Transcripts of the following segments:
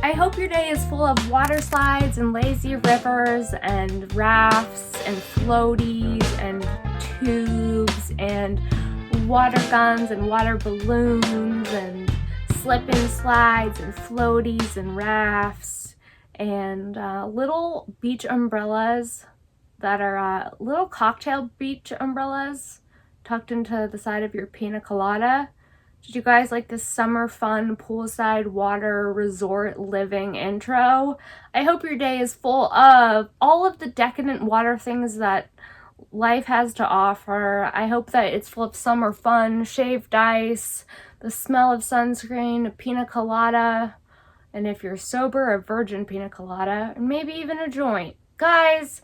I hope your day is full of water slides and lazy rivers and rafts and floaties and tubes and water guns and water balloons and slip and slides and floaties and rafts and little beach umbrellas that are little cocktail beach umbrellas tucked into the side of your pina colada. Did you guys like this summer fun poolside water resort living intro? I hope your day is full of all of the decadent water things that life has to offer. I hope that it's full of summer fun, shaved ice, the smell of sunscreen, a pina colada, and if you're sober, a virgin pina colada, and maybe even a joint. Guys,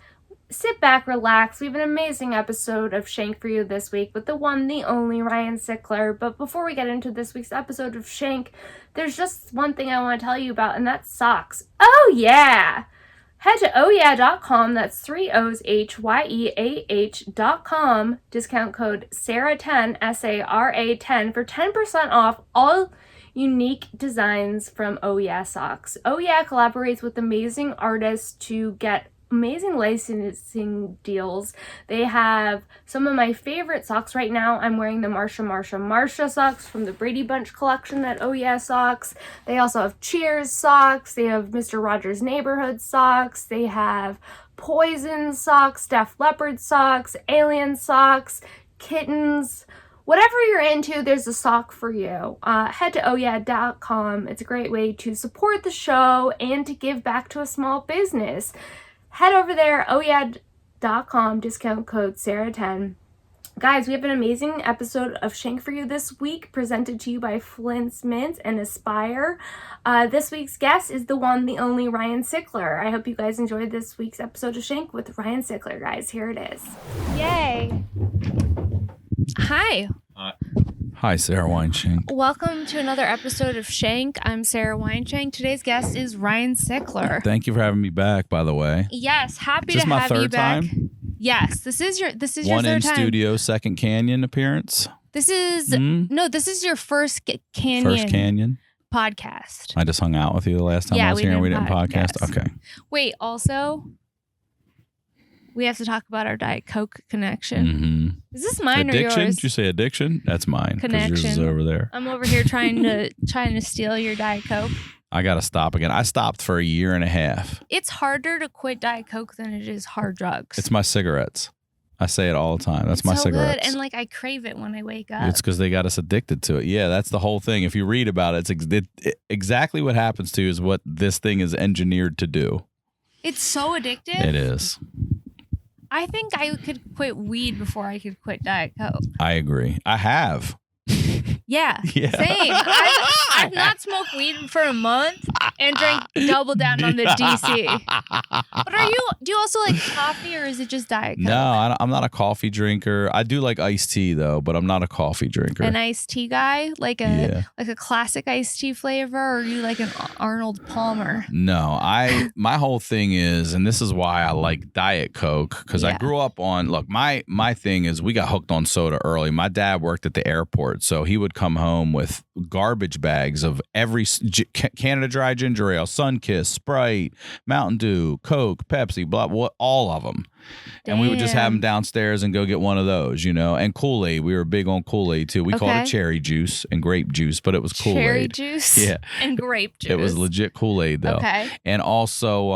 sit back, relax. We have an amazing episode of Shank for you this week with the one, the only Ryan Sickler. But before we get into this week's episode of Shank, there's just one thing I want to tell you about, and that's socks. Oh yeah! Head to ohyeah.com, that's 3 O's, HYEAH.com, discount code SARA10, SARA10, for 10% off all unique designs from Oh Yeah Socks. Oh Yeah collaborates with amazing artists to get amazing licensing deals. They have some of my favorite socks right now. I'm wearing the Marsha socks from the Brady Bunch collection at Oh Yeah Socks. They also have Cheers socks. They have Mr. Rogers' Neighborhood socks. They have Poison socks, Def Leppard socks, Alien socks, kittens. Whatever you're into, there's a sock for you. Head to ohyeah.com. It's a great way to support the show and to give back to a small business. Head over there, ohyeah.com, discount code SARA10. Guys, we have an amazing episode of Shank for you this week, presented to you by Flintt's Mint and Ispire. This week's guest is the one, the only Ryan Sickler. I hope you guys enjoyed this week's episode of Shank with Ryan Sickler, guys. Here it is. Yay. Hi. Hi, Sara Weinshenk. Welcome to another episode of Shank. I'm Sara Weinshenk. Today's guest is Ryan Sickler. Thank you for having me back, by the way. Yes, happy Just to have you back. my third time? Yes, this is your One third in time. studio, second Canyon appearance. This is no, this is your first Canyon. First Canyon podcast. I just hung out with you the last time I was here and we didn't podcast. Okay. Wait, also, we have to talk about our Diet Coke connection. Mm-hmm. Is this mine addiction? or yours? Did you say addiction? That's mine. Connection. Yours is over there. I'm over here trying to steal your Diet Coke. I got to stop again. I stopped for a year and a half. It's harder to quit Diet Coke than it is hard drugs. It's my cigarettes. I say it all the time. That's my so cigarettes. Good. And like I crave it when I wake up. It's because they got us addicted to it. Yeah, that's the whole thing. If you read about it, exactly what happens to you is what this thing is engineered to do. It's so addictive. It is. I think I could quit weed before I could quit Diet Coke. I agree. I have. Yeah. Same. I've not smoked weed for a month and drank double down on the DC. But do you also like coffee or is it just Diet Coke? No, I'm not a coffee drinker. I do like iced tea though, but I'm not a coffee drinker. An iced tea guy? Like a classic iced tea flavor, or are you like an Arnold Palmer? No, my whole thing is, and this is why I like Diet Coke, because I grew up on, look, my thing is we got hooked on soda early. My dad worked at the airport, so he would come home with garbage bags of every Canada Dry Ginger Ale, Sunkist, Sprite, Mountain Dew, Coke, Pepsi, all of them. Damn. And we would just have them downstairs and go get one of those, and Kool-Aid. We were big on Kool-Aid too. We called it cherry juice and grape juice, but it was Kool-Aid. Cherry juice? Yeah. And grape juice. It was legit Kool-Aid though. Okay. And also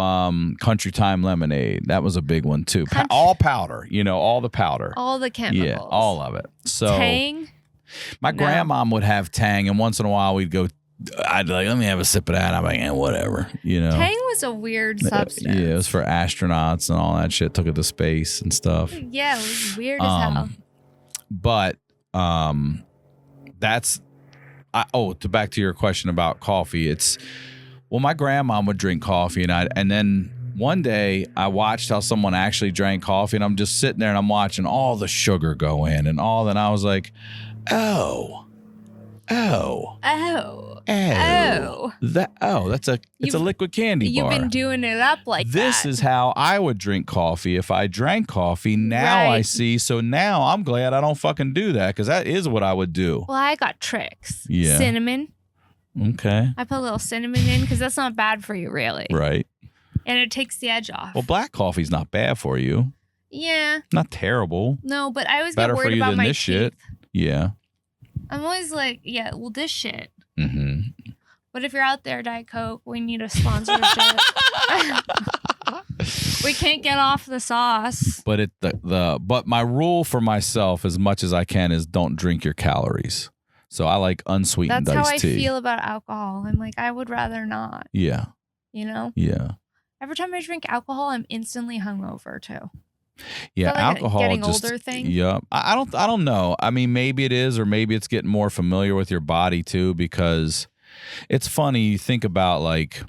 Country Time lemonade. That was a big one too. All powder, all the powder. All the chemicals. Yeah, all of it. So Tang? My grandmom would have Tang, and once in a while we'd go, I'd be like, let me have a sip of that. I'm like, whatever, Tang was a weird substance. Yeah, it was for astronauts and all that shit. Took it to space and stuff. Yeah, it was weird as hell. But back to your question about coffee. My grandmom would drink coffee, and then one day I watched how someone actually drank coffee, and I'm just sitting there and I'm watching all the sugar go in and all, and I was like, that's a liquid candy bar. You've been doing it up like this that. is how I would drink coffee if I drank coffee. Now Right. I see. So now I'm glad I don't fucking do that, because that is what I would do. Well, I got tricks. Yeah. Cinnamon. Okay. I put a little cinnamon in because that's not bad for you, really. Right. And it takes the edge off. Well, black coffee's not bad for you. Yeah. Not terrible. No, but I always Better get for worried you about than my this teeth. shit. Yeah. I'm always like, yeah, well, this shit. Mm-hmm. But if you're out there, Diet Coke, we need a sponsorship. We can't get off the sauce. But but my rule for myself, as much as I can, is don't drink your calories. So I like unsweetened That's how iced I tea. feel about alcohol. I'm like, I would rather not. Yeah. You know? Yeah. Every time I drink alcohol, I'm instantly hungover too. Yeah, like alcohol getting just older thing. Yeah, I don't know. I mean, maybe it is, or maybe it's getting more familiar with your body too. Because it's funny, you think about like,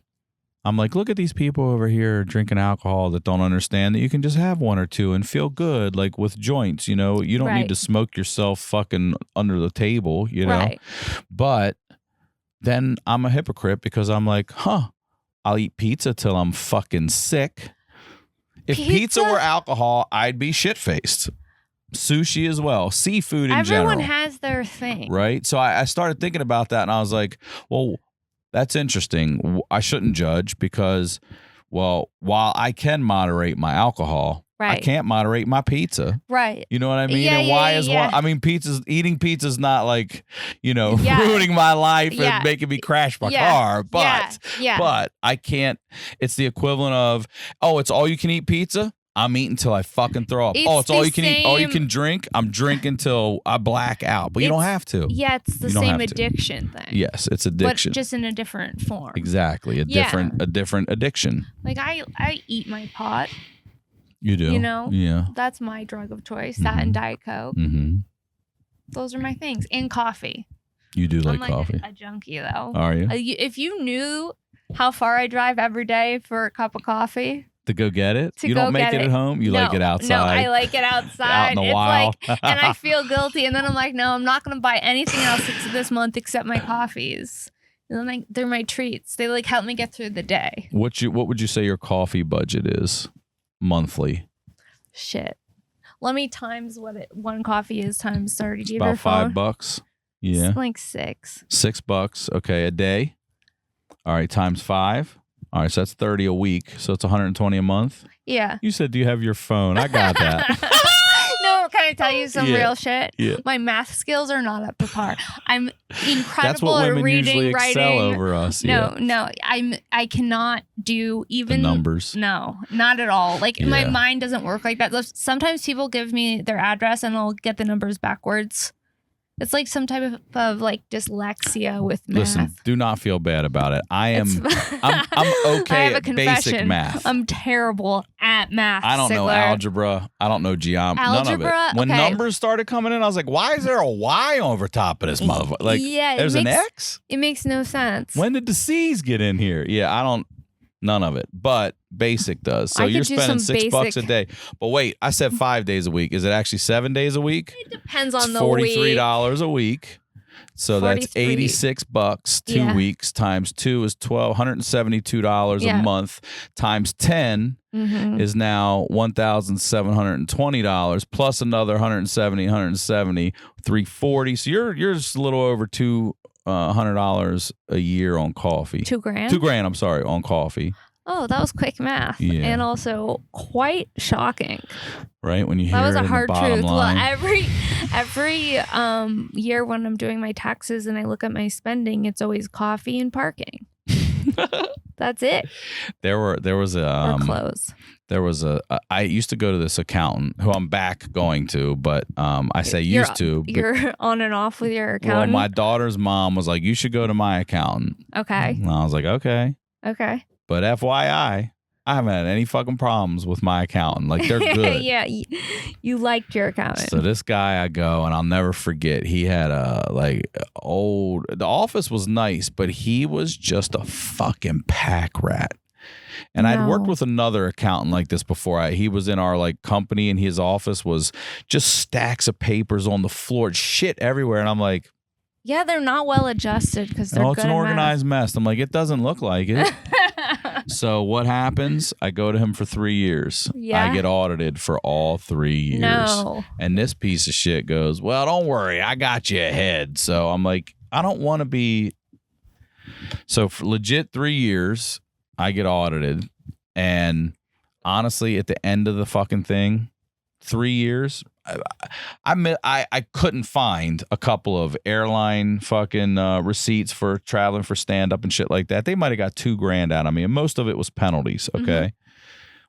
I'm like, look at these people over here drinking alcohol that don't understand that you can just have one or two and feel good, like with joints. You know, you don't need to smoke yourself fucking under the table. You know, Right. But then I'm a hypocrite because I'm like, I'll eat pizza till I'm fucking sick. If pizza were alcohol, I'd be shit-faced. Sushi as well. Seafood in general. Everyone has their thing. Right? So I started thinking about that, and I was like, well, that's interesting. I shouldn't judge because, well, while I can moderate my alcohol, I can't moderate my pizza. Right. You know what I mean? Yeah, and why yeah, is yeah. one? I mean, eating pizza's not like, ruining my life and making me crash my car. But I can't. It's the equivalent of, it's all you can eat pizza. I'm eating till I fucking throw up. It's all you can eat. All you can drink. I'm drinking till I black out. But you don't have to. Yeah, it's the same addiction thing. Yes, it's addiction. But just in a different form. Exactly. A different addiction. Like I eat my pot. You do. You know? Yeah. That's my drug of choice. That and Diet Coke. Mm-hmm. Those are my things. And coffee. You do like I'm like coffee. a junkie though. Are you? If you knew how far I drive every day for a cup of coffee. To go get it? You don't make it at home? You like it outside? No, I like it outside. Out in the it's wild. like, and I feel guilty. And then I'm like, no, I'm not going to buy anything else this month except my coffees. And then they're my treats. They like help me get through the day. What would you say your coffee budget is monthly? Shit. Let me times what one coffee is times 30. Do you About ever $5. Yeah. It's like $6. $6. Okay, a day. All right, times 5. All right, so that's 30 a week. So it's 120 a month. Yeah. You said, do you have your phone? I got that. No, can I tell you some real shit? Yeah. My math skills are not up to par. I'm incredible That's what at women reading, usually writing. excel over us. No, I cannot do even the numbers. No, not at all. Like my Yeah. mind doesn't work like that. Sometimes people give me their address and I'll get the numbers backwards. It's like some type of like dyslexia with math. Listen, do not feel bad about it. I'm okay I have a at confession. basic math. I'm terrible at math. I don't know Sickler. algebra. I don't know geometry. None of it. When okay. numbers started coming in, I was like, why is there a Y over top of this motherfucker? Like, there's an X? It makes no sense. When did the C's get in here? Yeah, none of it. But basic does. So you're spending $6 a day. But wait, I said 5 days a week. Is it actually 7 days a week? It depends on the $43 a week. So that's $86 2 weeks times 2 is $1,272 a month times 10 is now $1,720 plus another $170, $340. So you're just a little over $200 a year on coffee. $2,000? $2,000, I'm sorry, on coffee. Oh, that was quick math. Yeah. And also quite shocking. Right? When you hear that was it a in hard the bottom truth. line. Well, every year when I'm doing my taxes and I look at my spending, it's always coffee and parking. That's it. There was a or clothes. There was I used to go to this accountant who I'm back going to, but I say used to. You're on and off with your accountant? Well, my daughter's mom was like, you should go to my accountant. Okay. And I was like, okay. Okay. But FYI, I haven't had any fucking problems with my accountant. Like, they're good. Yeah, you liked your accountant. So this guy I go, and I'll never forget, he had the office was nice, but he was just a fucking pack rat. And I'd worked with another accountant like this before. He was in our like company, and his office was just stacks of papers on the floor, shit everywhere. And I'm like, yeah, they're not well adjusted because they're it's an organized mess. I'm like, it doesn't look like it. So what happens? I go to him for 3 years. Yeah. I get audited for all 3 years. No. And this piece of shit goes, well, don't worry, I got you ahead. So I'm like, I don't want to be So for legit 3 years, I get audited. And honestly, at the end of the fucking thing, 3 years, I couldn't find a couple of airline fucking receipts for traveling for stand-up and shit like that. They might have got $2,000 out of me, and most of it was penalties, okay?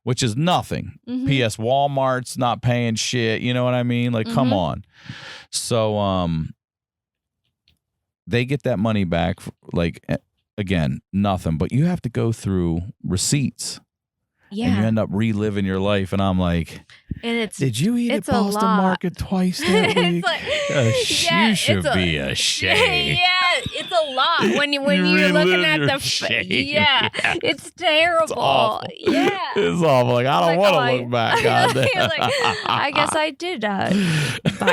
Which is nothing. P.S. Walmart's not paying shit, you know what I mean? Like, come on. So, they get that money back, like, again, nothing. But you have to go through receipts. Yeah. And you end up reliving your life. And I'm like, did you eat at Boston Market twice that week? You should be ashamed. Yeah, it's a lot when you're looking at the it's terrible. It's awful. Yeah, it's awful. Like, I don't want to look back. I guess I did buy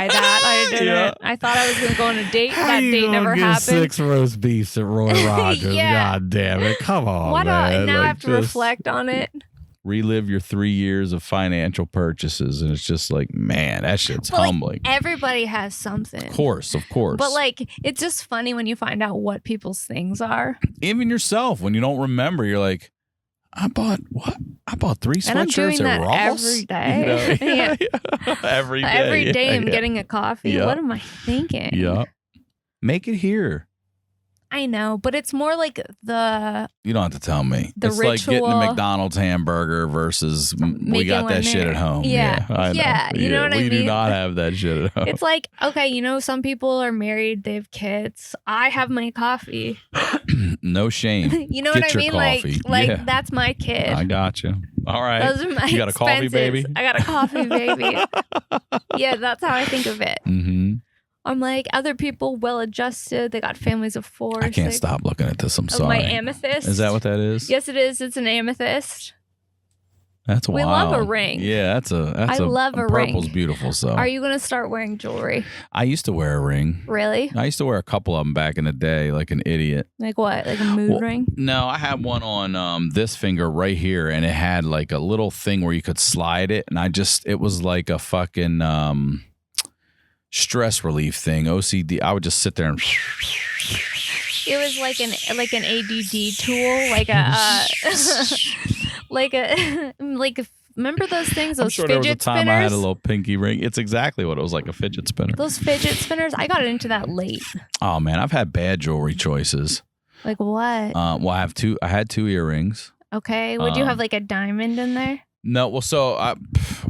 that. I didn't. Yeah. I thought I was going to go on a date. That date never happened. 6 roast beefs at Roy Rogers. God damn it! Come on, why man. Now I have to reflect on it. Relive your 3 years of financial purchases, and it's just like, man, that shit's humbling. Like, everybody has something. Of course. But like, it's just funny when you find out what people's things are. Even yourself, when you don't remember, you're like, I bought 3 sweatshirts at Ross every day. You know? Every day I'm getting a coffee. Yeah. What am I thinking? Yeah. Make it here. I know, but it's more like the... You don't have to tell me. It's ritual, like getting a McDonald's hamburger versus we got that shit at home. Yeah. I know. Yeah. You know what I mean? We do not have that shit at home. It's like, okay, you know, some people are married, they have kids. I have my coffee. No shame. You know what I mean? Coffee. Like that's my kid. I got you. All right. Those are my You got a coffee baby? I got a coffee baby. Yeah, that's how I think of it. I'm like, other people well-adjusted. They got families of 4. I can't stop looking at this. I'm sorry. My amethyst. Is that what that is? Yes, it is. It's an amethyst. That's wild. We love a ring. Yeah, I love a ring. Purple's beautiful. So, are you going to start wearing jewelry? I used to wear a ring. Really? I used to wear a couple of them back in the day, like an idiot. Like what? Like a mood ring? No, I had one on this finger right here, and it had like a little thing where you could slide it, and it was like a fucking stress relief thing, OCD. I would just sit there and... It was like an ADD tool, like remember those things? Those I'm sure fidget there was a time spinners? I had a little pinky ring. It's exactly what it was, like a fidget spinner. Those fidget spinners, I got into that late. Oh man, I've had bad jewelry choices. Like what? Well, I had 2 earrings. Okay, would you have like a diamond in there? No, well, so I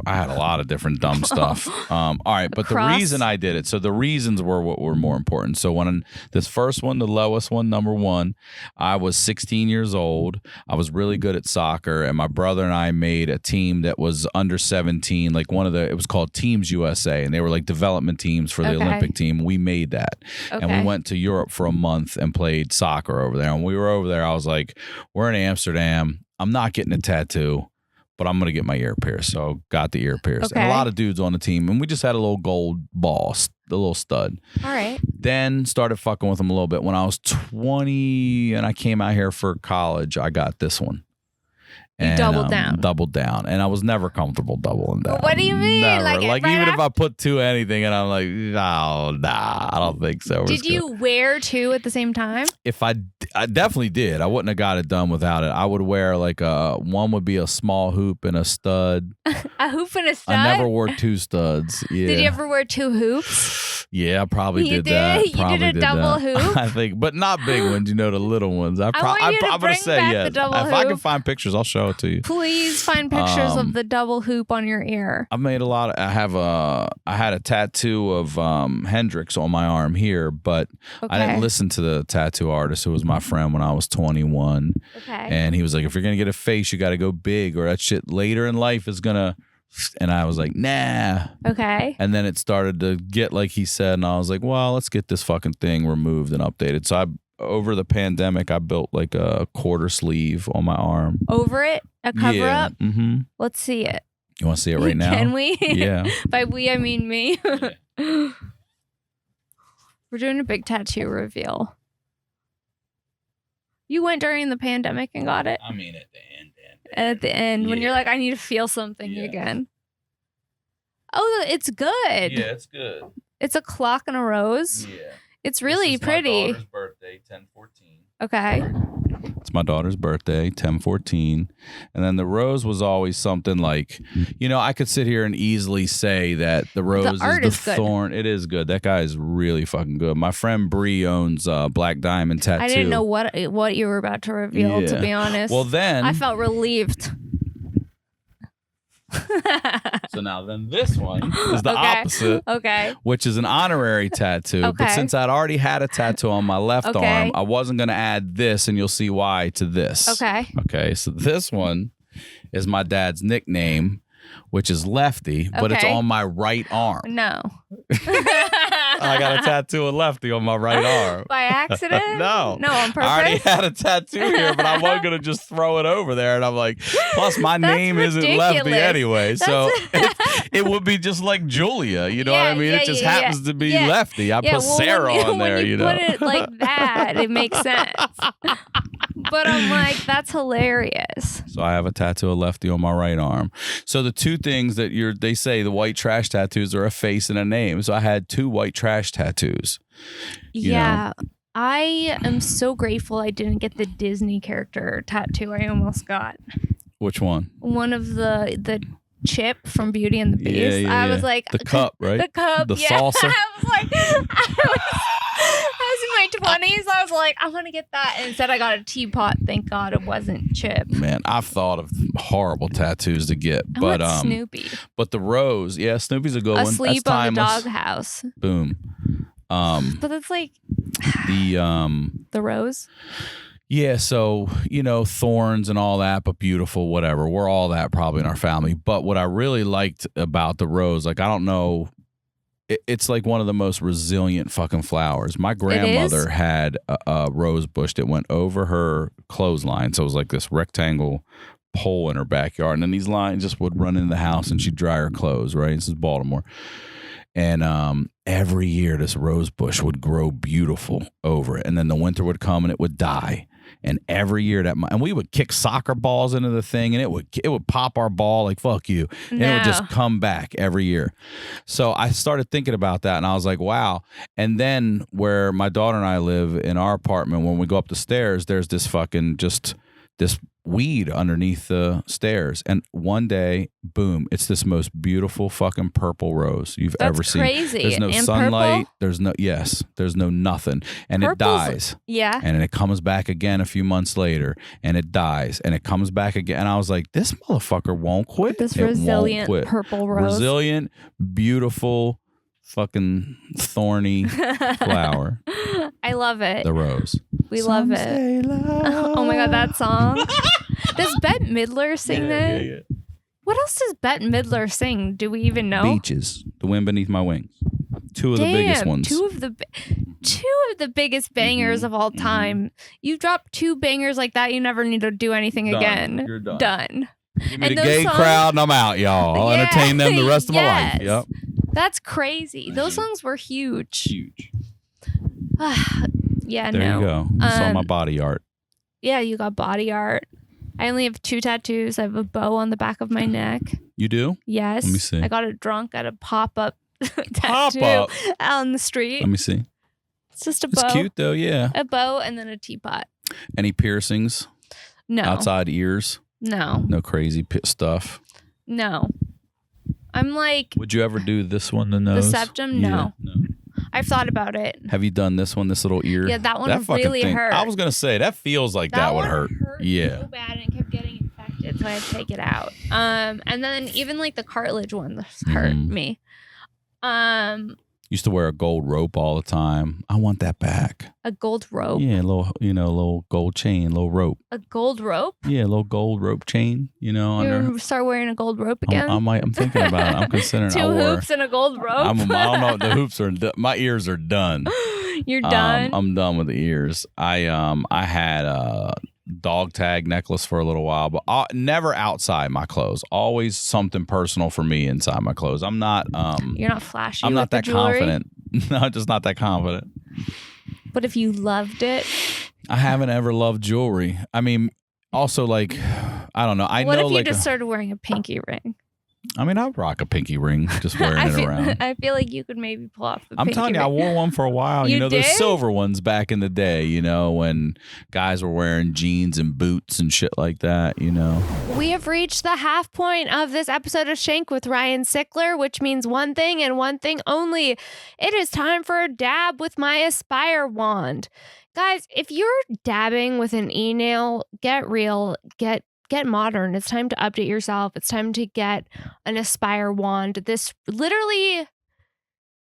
had a lot of different dumb stuff. All right, but the reason I did it, so the reasons were what were more important. So when this first one, the lowest one, number 1, I was 16 years old. I was really good at soccer, and my brother and I made a team that was under 17, like it was called Teams USA, and they were like development teams for the Olympic team. We made that, and we went to Europe for a month and played soccer over there. And when we were over there, I was like, we're in Amsterdam. I'm not getting a tattoo, but I'm going to get my ear pierced. So got the ear pierced. Okay. And a lot of dudes on the team. And we just had a little gold ball, the little stud. All right. Then started fucking with them a little bit. When I was 20 and I came out here for college, I got this one. And, doubled down. Doubled down. And I was never comfortable doubling down. What do you mean? Never. Like right even if I put 2 anything and I'm like, no, nah, I don't think so. Did you wear 2 at the same time? If I definitely did. I wouldn't have got it done without it. I would wear like one would be a small hoop and a stud. A hoop and a stud? I never wore 2 studs. Yeah. Did you ever wear 2 hoops? Yeah, I probably did that. You did a double hoop? I think, but not big ones, the little ones. I'm going to say yes. If I can find pictures, I'll show it to you. Please find pictures of the double hoop on your ear. I made a lot of, I had a tattoo of Hendrix on my arm here, but I didn't listen to the tattoo artist who was my friend when I was 21. Okay. And he was like, if you're going to get a face, you got to go big or that shit later in life is going to... And I was like, nah. Okay. And then it started to get like he said, and I was like, well, let's get this fucking thing removed and updated. So over the pandemic, I built like a quarter sleeve on my arm. Over it? A cover up? Mm-hmm. Let's see it. You want to see it right now? Can we? Yeah. By we, I mean me. We're doing a big tattoo reveal. You went during the pandemic and got it? I mean, at the end. At the end, when you're like, I need to feel something again. Oh, it's good. Yeah, it's good. It's a clock and a rose. Yeah. It's really pretty. My daughter's birthday 10/14. Okay. It's my daughter's birthday, 10/14. And then the rose was always something like, I could sit here and easily say that the rose is the thorn. It is good. That guy is really fucking good. My friend Bree owns Black Diamond Tattoo. I didn't know what you were about to reveal, to be honest. Well, then I felt relieved. So now then this one is the opposite. Okay. Which is an honorary tattoo. Okay. But since I'd already had a tattoo on my left arm, I wasn't going to add this, and you'll see why, to this. Okay. Okay. So this one is my dad's nickname, which is Lefty, but it's on my right arm. No. I got a tattoo of Lefty on my right arm. By accident? No. No, on purpose? I already had a tattoo here, but I wasn't going to just throw it over there. And I'm like, plus my name isn't Lefty anyway. So it would be just like Julia. You know what I mean? It just happens to be Lefty. I put Sarah on there, when you put it like that, it makes sense. But I'm like, that's hilarious. So I have a tattoo of Lefty on my right arm. So the two things that they say the white trash tattoos are a face and a name. So I had 2 white trash tattoos. Yeah. I am so grateful I didn't get the Disney character tattoo I almost got. Which one? One of the chip from Beauty and the Beast. I was like, the cup, right? The cup, the saucer. I was like, I was in my 20s. I was like, I want to get that. And instead, I got a teapot. Thank God it wasn't chip. Man, I've thought of horrible tattoos to get, but Snoopy. But the rose, Snoopy's a good one. Asleep on the doghouse. Boom. But it's like the rose. Yeah, so, thorns and all that, but beautiful, whatever. We're all that probably in our family. But what I really liked about the rose, like, I don't know, it's like one of the most resilient fucking flowers. My grandmother had a rose bush that went over her clothesline. So it was like this rectangle pole in her backyard. And then these lines just would run into the house and she'd dry her clothes, right? This is Baltimore. And every year this rose bush would grow beautiful over it. And then the winter would come and it would die. And every year and we would kick soccer balls into the thing and it would pop our ball like, fuck you. And it would just come back every year. So I started thinking about that and I was like, wow. And then where my daughter and I live in our apartment, when we go up the stairs, there's this fucking this weed underneath the stairs. And one day, boom, it's this most beautiful fucking purple rose you've ever seen. That's crazy. There's no sunlight. Purple? There's no nothing. And it dies. Yeah. And it comes back again a few months later and it dies and it comes back again. And I was like, this motherfucker won't quit. This resilient purple rose. Resilient, beautiful, fucking thorny flower. I love it. The rose. We love it. Oh my God, that song. Does Bette Midler sing that? Yeah. What else does Bette Midler sing? Do we even know? Beaches. The Wind Beneath My Wings. Two of the biggest ones. Two of the biggest bangers of all time. You drop 2 bangers like that, you never need to do anything again. You're done. Done. Give me the gay crowd and I'm out, y'all. I'll entertain them the rest of my life. Yep. That's crazy. Those songs were huge. Huge. Yeah, there you go. You saw my body art. Yeah, you got body art. I only have 2 tattoos. I have a bow on the back of my neck. You do? Yes. Let me see. I got it drunk at a pop-up tattoo out on the street. Let me see. It's just a bow. It's cute though, yeah. A bow and then a teapot. Any piercings? No. Outside ears? No. No crazy stuff? No. I'm like... Would you ever do this one, the nose? The septum? No. I've thought about it. Have you done this one, this little ear? Yeah, that one really hurt. I was going to say, that feels like that would hurt. Yeah. So bad and kept getting infected, so I had to take it out. And then even like the cartilage one hurt me. Used to wear a gold rope all the time. I want that back. A gold rope? Yeah, a little gold chain, little rope. A gold rope? Yeah, a little gold rope chain, You start wearing a gold rope again? I'm thinking about it. I'm considering 2 hoops and a gold rope? I don't know. The hoops are my ears are done. You're done? I'm done with the ears. I had a dog tag necklace for a little while, but never outside my clothes. Always something personal for me inside my clothes. I'm not You're not flashy. I'm not that jewelry? confident. No, just not that confident. But if you loved it, I haven't ever loved jewelry. I mean, also like I don't know. What if you just started wearing a pinky ring? I mean, I'll rock a pinky ring just wearing it around. I feel like you could maybe pull off the I'm pinky telling you, ring. I wore one for a while. You those did? silver ones back in the day, when guys were wearing jeans and boots and shit like that, We have reached the half point of this episode of Shank with Ryan Sickler, which means one thing and one thing only. It is time for a dab with my Ispire wand. Guys, if you're dabbing with an e-nail, get real, get modern. It's time to update yourself. It's time to get an Ispire wand. This literally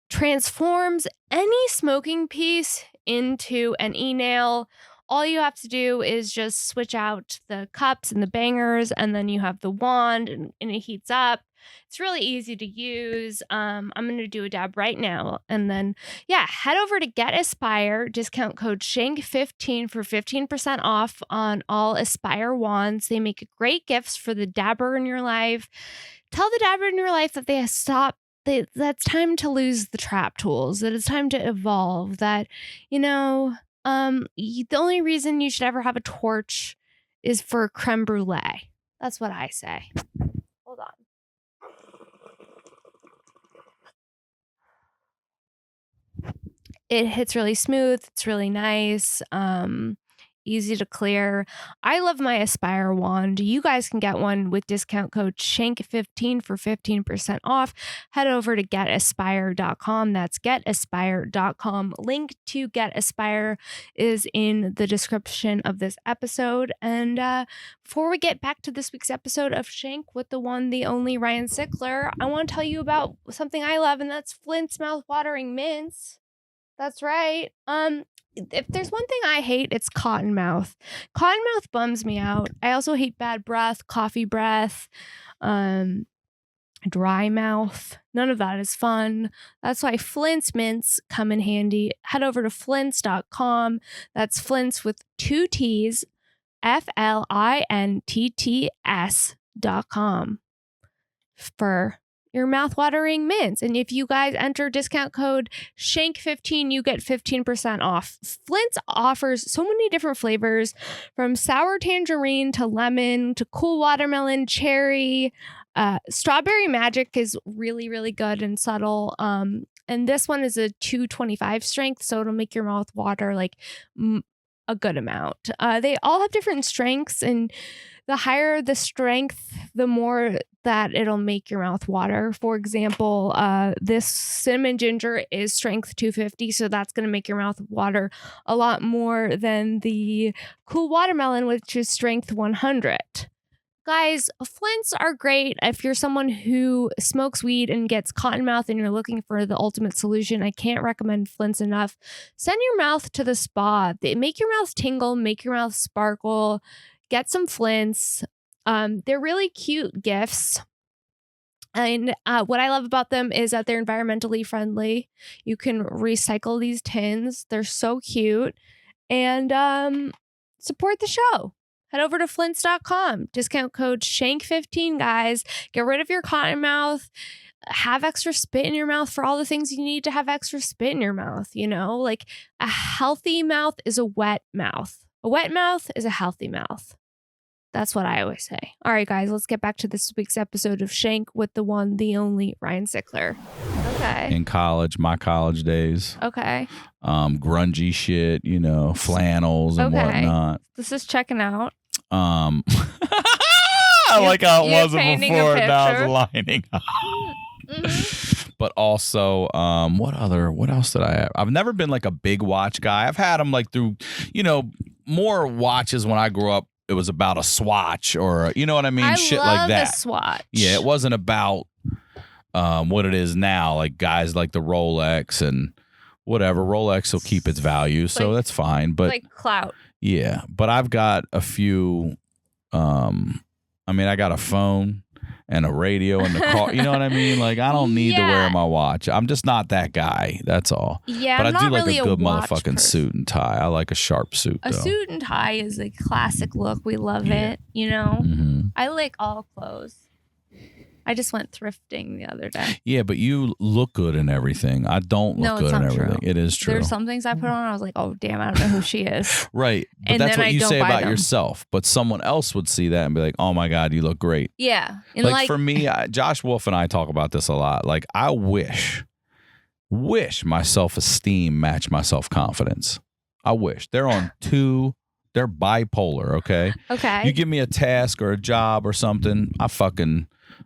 transforms any smoking piece into an e-nail. All you have to do is just switch out the cups and the bangers, and then you have the wand, and it heats up. It's really easy to use. I'm going to do a dab right now. And then, head over to Get Ispire, discount code SHANK15 for 15% off on all Ispire wands. They make great gifts for the dabber in your life. Tell the dabber in your life that that's time to lose the trap tools, that it's time to evolve, that, the only reason you should ever have a torch is for creme brulee. That's what I say. Hold on. It hits really smooth. It's really nice. Easy to clear. I love my Ispire wand. You guys can get one with discount code SHANK15 for 15% off. Head over to getispire.com. That's getispire.com. Link to Get Ispire is in the description of this episode. And before we get back to this week's episode of Shank with the one, the only Ryan Sickler, I want to tell you about something I love, and that's Flintt's mouth-watering mints. That's right. If there's one thing I hate, it's cotton mouth. Cotton mouth bums me out. I also hate bad breath, coffee breath, dry mouth. None of that is fun. That's why Flintt's mints come in handy. Head over to flints.com. That's Flints with 2 T's, FLINTTS.com for your mouth-watering mints. And if you guys enter discount code SHANK15, you get 15% off. Flintt offers so many different flavors, from sour tangerine to lemon to cool watermelon, cherry. Strawberry Magic is really, really good and subtle. And this one is a 225 strength, so it'll make your mouth water like a good amount. They all have different strengths, and the higher the strength, the more that it'll make your mouth water. For example, this cinnamon ginger is strength 250, so that's going to make your mouth water a lot more than the cool watermelon, which is strength 100. Guys, Flints are great if you're someone who smokes weed and gets cotton mouth and you're looking for the ultimate solution. I can't recommend Flints enough. Send your mouth to the spa. They make your mouth tingle, make your mouth sparkle. Get some Flints. They're really cute gifts. And what I love about them is that they're environmentally friendly. You can recycle these tins. They're so cute. And support the show. Head over to flints.com. Discount code SHANK15, guys. Get rid of your cotton mouth. Have extra spit in your mouth for all the things you need to have extra spit in your mouth. Like a healthy mouth is a wet mouth. A wet mouth is a healthy mouth. That's what I always say. All right, guys, let's get back to this week's episode of Shank with the one, the only Ryan Sickler. Okay. In college, my college days. Okay. Grungy shit, flannels and whatnot. This is checking out. I like how it wasn't before, now it's lining up. Mm-hmm. But also, what else did I have? I've never been like a big watch guy. I've had them like through, more watches when I grew up. It was about a swatch or, you know what I mean? Shit like that. I love a swatch. Yeah, it wasn't about what it is now. Like guys like the Rolex and whatever. Rolex will keep its value, so that's fine. But like clout. Yeah, but I've got a few. I got a phone and a radio in the car. You know what I mean? Like, I don't need to wear my watch. I'm just not that guy. That's all. Yeah, but I'm I do not like really a good motherfucking person. suit and tie. I like a sharp suit. A suit and tie is a classic look. We love it. Mm-hmm. I like all clothes. I just went thrifting the other day. Yeah, but you look good in everything. I don't look good in everything. True. It is true. There's some things I put on, I was like, oh, damn, I don't know who she is. Right. But and that's what you say about yourself. But someone else would see that and be like, oh, my God, you look great. Yeah. And like for me, Josh Wolf and I talk about this a lot. Like, I wish my self-esteem matched my self-confidence. I wish. They're bipolar, okay? Okay. You give me a task or a job or something,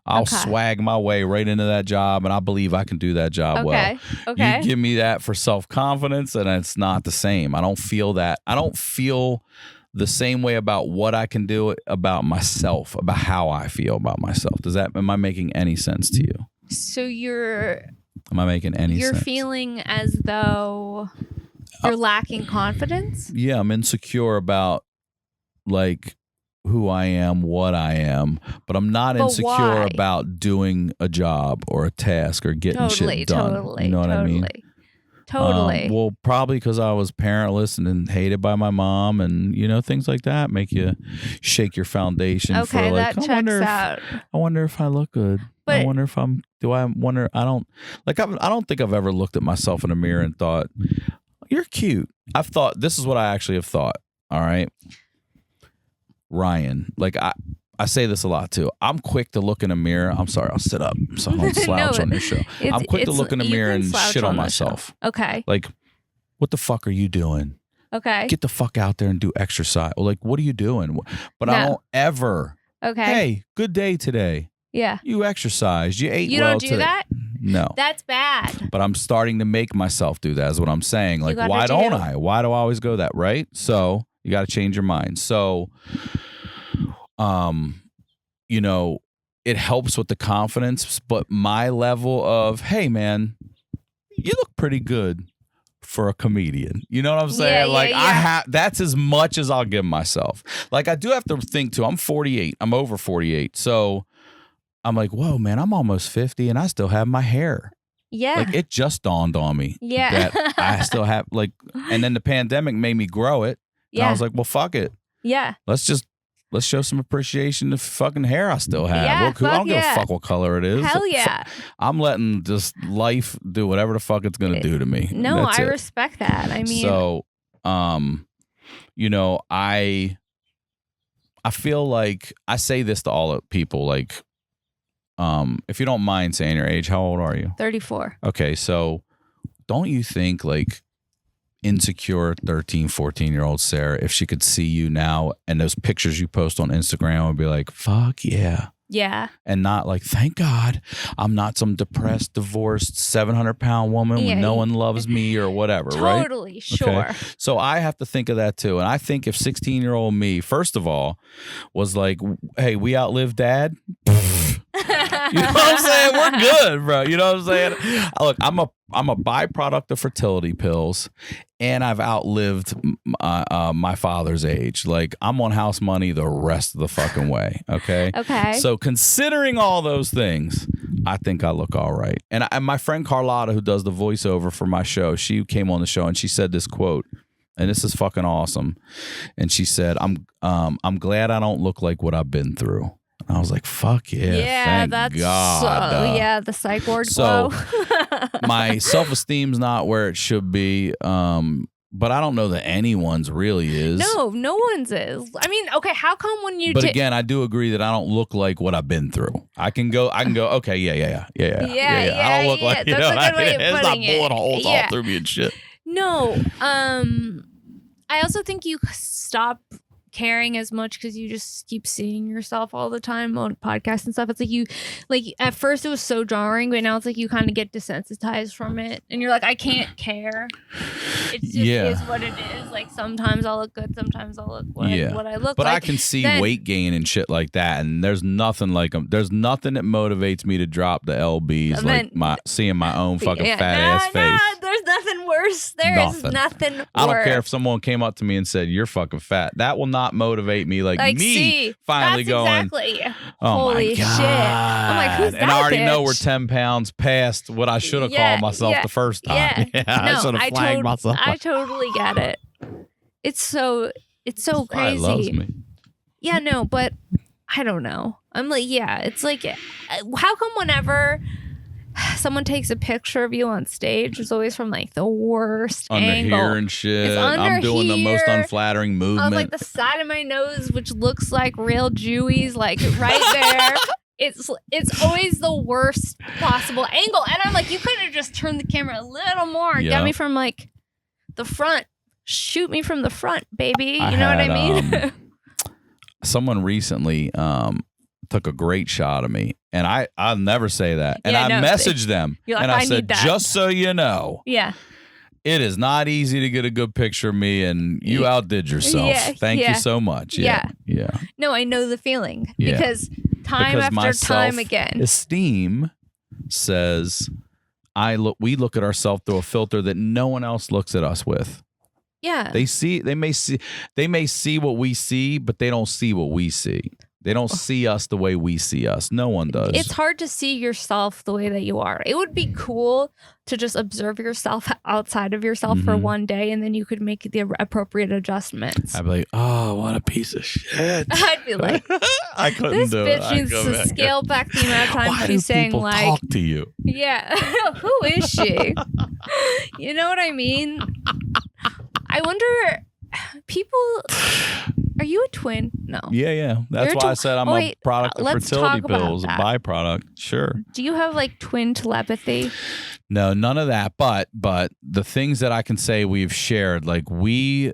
I'll swag my way right into that job, and I believe I can do that job well. Okay. You give me that for self-confidence, and it's not the same. I don't feel that. I don't feel the same way about what I can do about myself, about how I feel about myself. Am I making any sense to you? So am I making any sense? You're feeling as though you're lacking confidence? Yeah, I'm insecure about like who I am, what I am, but I'm not insecure about doing a job or a task or getting shit done. You know what I mean? Totally. Well, probably because I was parentless and then hated by my mom, and things like that make you shake your foundation. Okay, for like, that checks out. I wonder if I look good. But I wonder if I don't think I've ever looked at myself in a mirror and thought, you're cute. I've thought, this is what I actually have thought. All right. Ryan, like I say this a lot too. I'm quick to look in a mirror. I'm sorry, I'll sit up so I don't slouch on this show. I'm quick to look in a mirror and shit on myself. Okay. Like, what the fuck are you doing? Okay. Get the fuck out there and do exercise. Or like, what are you doing? But I don't ever. Okay. Hey, good day today. Yeah. You exercised. You ate well today. You don't do that? No. That's bad. But I'm starting to make myself do that is what I'm saying. Like, why don't I? Why do I always go that, right? So you got to change your mind. So, it helps with the confidence, but my level of, hey man, you look pretty good for a comedian. You know what I'm saying? That's as much as I'll give myself. Like, I do have to think too, I'm 48. I'm over 48. So I'm like, whoa, man, I'm almost 50 and I still have my hair. Yeah. Like, it just dawned on me that I still have, like, and then the pandemic made me grow it. And I was like, well, fuck it. Yeah. Let's show some appreciation to fucking hair I still have. Yeah, I don't give a fuck what color it is. Hell yeah. I'm letting just life do whatever the fuck it's going to do to me. No, I respect that. I mean. So, I feel like I say this to all the people, like, if you don't mind saying your age, how old are you? 34. Okay, so don't you think, like, insecure 13, 14-year-old Sarah, if she could see you now and those pictures you post on Instagram, would be like, fuck yeah. Yeah. And not like, thank God I'm not some depressed, divorced, 700-pound woman when no one loves me or whatever, right? Totally, sure. Okay. So I have to think of that too. And I think if 16-year-old me, first of all, was like, hey, we outlived dad. You know what I'm saying? We're good, bro. You know what I'm saying? Look, I'm a byproduct of fertility pills, and I've outlived my father's age. Like, I'm on house money the rest of the fucking way. Okay. Okay. So considering all those things, I think I look all right. And my friend Carlotta, who does the voiceover for my show, she came on the show and she said this quote, and this is fucking awesome. And she said, "I'm glad I don't look like what I've been through." I was like, fuck yeah. Yeah, thank that's God. The psych ward so glow. My self-esteem's not where it should be. But I don't know that anyone's really is. No one's is. I mean, okay, how come when you But again, I do agree that I don't look like what I've been through. I can go, okay, yeah. I don't look like, you know, it's not bullet holes all through me and shit. No. I also think you stop caring as much because you just keep seeing yourself all the time on podcasts and stuff. It's like at first it was so jarring, but now it's like you kind of get desensitized from it and you're like, I can't care. It just is what it is. Like, sometimes I'll look good, sometimes I'll look what I look but like. I can see weight gain and shit like that, and there's nothing there's nothing that motivates me to drop the LBs like seeing my own fucking fat ass face. There's nothing worse. There's nothing worse. I don't care if someone came up to me and said, you're fucking fat. That will not motivate me like me finally going, exactly. Oh holy my God. Shit. I'm like, who's that and I already bitch? know we're 10 pounds past what I should have called myself the first time. Yeah. I should have flagged myself. I totally get it. It's so crazy. Loves me. Yeah, no, but I don't know. I'm like, yeah, it's like, how come whenever someone takes a picture of you on stage, it's always from like the worst under angle. Here and shit. It's under I'm doing the most unflattering movement. Of like the side of my nose, which looks like real Jewies, like right there. It's always the worst possible angle. And I'm like, you could have just turned the camera a little more. Yep. Get me from like the front. Shoot me from the front, baby. You know what I mean? Someone recently took a great shot of me, and I'll never say that. And I messaged them, and I said, just so you know, it is not easy to get a good picture of me, and you outdid yourself. Thank you so much. Yeah. No, I know the feeling because time after time again. Esteem says we look at ourselves through a filter that no one else looks at us with. Yeah. They may see what we see, but they don't see what we see. They don't see us the way we see us. No one does. It's hard to see yourself the way that you are. It would be cool to just observe yourself outside of yourself for one day, and then you could make the appropriate adjustments. I'd be like, oh, what a piece of shit. I'd be like, I couldn't do it. This bitch needs to scale back the amount of time she's saying like, talk to you? Yeah. Who is she? You know what I mean? I wonder, people... Are you a twin? No. Yeah. That's why I said I'm a product of fertility pills, a byproduct. Sure. Do you have like twin telepathy? No, none of that. But the things that I can say we've shared, like we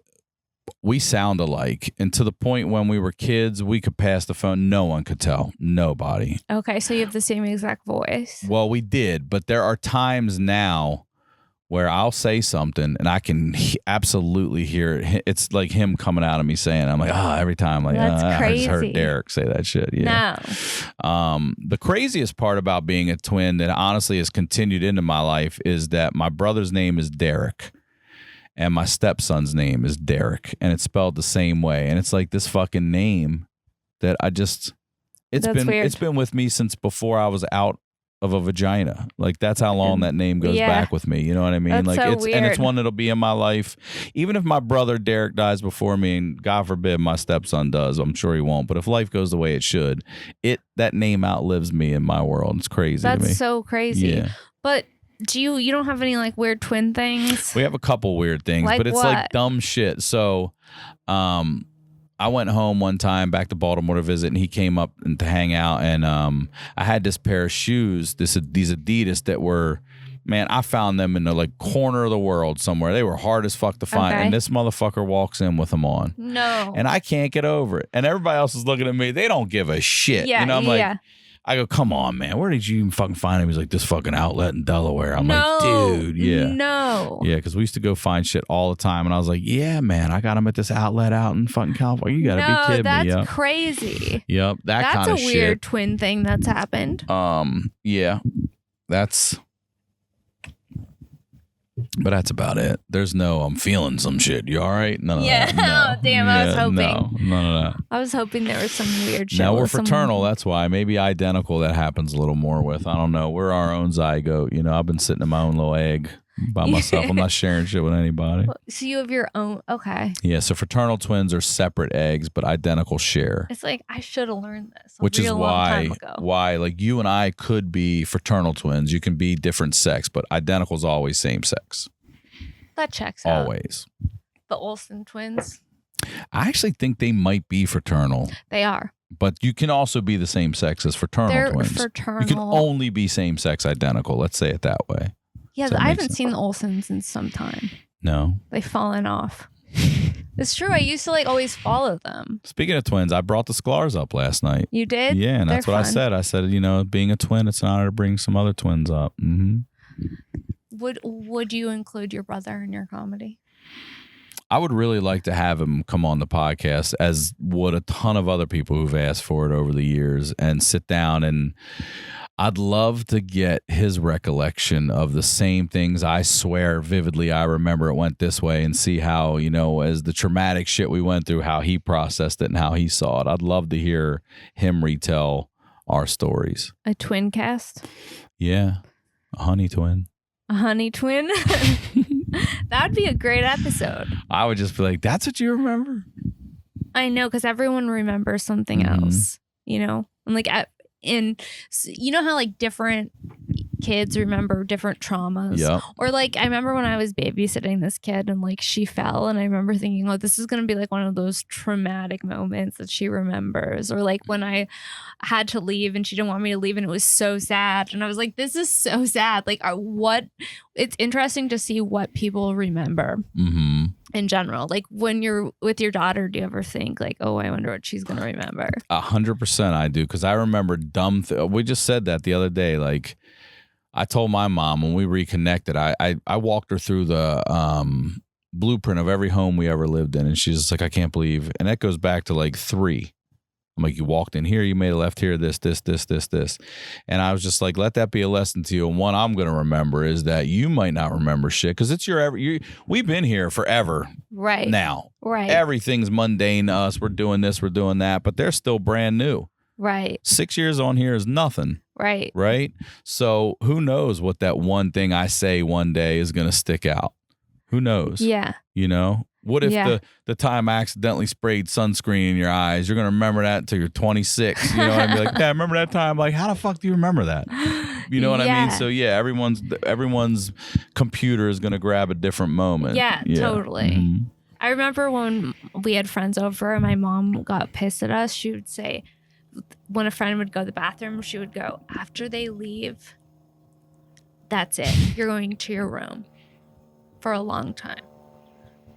sound alike. And to the point when we were kids, we could pass the phone. No one could tell. Nobody. Okay, so you have the same exact voice. Well, we did. But there are times now where I'll say something and I can absolutely hear it. It's like him coming out of me saying, I'm like, every time, like, that's crazy. I just heard Derek say that shit. Yeah. No. The craziest part about being a twin that honestly has continued into my life is that my brother's name is Derek and my stepson's name is Derek, and it's spelled the same way. And it's like this fucking name that it's been with me since before I was out of a vagina. Like that's how long that name goes back with me. You know what I mean? That's like so it's weird. And it's one that'll be in my life. Even if my brother Derek dies before me, and God forbid my stepson does, I'm sure he won't. But if life goes the way it should, that name outlives me in my world. It's crazy to me. That's so crazy. Yeah. But you don't have any like weird twin things? We have a couple weird things, like but it's what? like dumb shit. So I went home one time back to Baltimore to visit, and he came up and to hang out, and I had this pair of shoes, these Adidas that were, man, I found them in the like corner of the world somewhere. They were hard as fuck to find, and this motherfucker walks in with them on. No. And I can't get over it. And everybody else is looking at me. They don't give a shit. Yeah, you know, I'm like, I go, come on, man. Where did you even fucking find him? He's like, this fucking outlet in Delaware. I'm like, dude, yeah. No. Yeah, because we used to go find shit all the time. And I was like, yeah, man, I got him at this outlet out in fucking California. You got to be kidding me. That's crazy. Yep, that kind of shit. That's a weird twin thing that's happened. Yeah, but that's about it. There's no, I'm feeling some shit. You all right? None of that. No. Damn, I was hoping. No, none of that. I was hoping there was some weird shit. Now we're fraternal. That's why. Maybe identical that happens a little more with. I don't know. We're our own zygote. You know, I've been sitting in my own little egg by myself. I'm not sharing shit with anybody. So you have your own. Okay. Yeah. So fraternal twins are separate eggs, but identical share. It's like I should have learned this. Which is why like you and I could be fraternal twins. You can be different sex, but identical is always same sex. That checks out. Always. The Olsen twins. I actually think they might be fraternal. They are. But you can also be the same sex as fraternal twins. Fraternal. You can only be same sex identical. Let's say it that way. Yeah, I haven't seen the Olsens in some time. No. They've fallen off. It's true. I used to like always follow them. Speaking of twins, I brought the Sklars up last night. You did? Yeah, and that's what I said. I said, you know, being a twin, it's an honor to bring some other twins up. Mm-hmm. Would you include your brother in your comedy? I would really like to have him come on the podcast, as would a ton of other people who've asked for it over the years, and sit down, and I'd love to get his recollection of the same things I swear vividly I remember it went this way, and see how, you know, as the traumatic shit we went through, how he processed it and how he saw it. I'd love to hear him retell our stories. A twin cast? Yeah. A honey twin. A honey twin? That would be a great episode. I would just be like, that's what you remember? I know, because everyone remembers something else. you know, and like and you know how like different kids remember different traumas. Yep. Or like I remember when I was babysitting this kid and like she fell, and I remember thinking, oh, this is going to be like one of those traumatic moments that she remembers. Or like when I had to leave and she didn't want me to leave and it was so sad, and I was like, this is so sad. Like it's interesting to see what people remember. Mm-hmm. In general, like when you're with your daughter, do you ever think like, oh, I wonder what she's gonna remember? 100% I do, because I remember dumb we just said that the other day. Like I told my mom when we reconnected, I walked her through the blueprint of every home we ever lived in, and she's just like, I can't believe, and that goes back to like 3. I'm like, you walked in here, you made a left here, this. And I was just like, let that be a lesson to you. And one I'm going to remember is that you might not remember shit, because it's we've been here forever. Right. Now. Right. Everything's mundane to us. We're doing this, we're doing that, but they're still brand new. Right. 6 years on here is nothing. Right. Right. So who knows what that one thing I say one day is going to stick out? Who knows? Yeah. You know? What if the time I accidentally sprayed sunscreen in your eyes? You're going to remember that until you're 26. You know what I mean? Like, yeah, I remember that time. Like, how the fuck do you remember that? You know what I mean? So, yeah, everyone's computer is going to grab a different moment. Yeah. Totally. Mm-hmm. I remember when we had friends over and my mom got pissed at us, she would say, when a friend would go to the bathroom, she would go, after they leave, that's it. You're going to your room for a long time.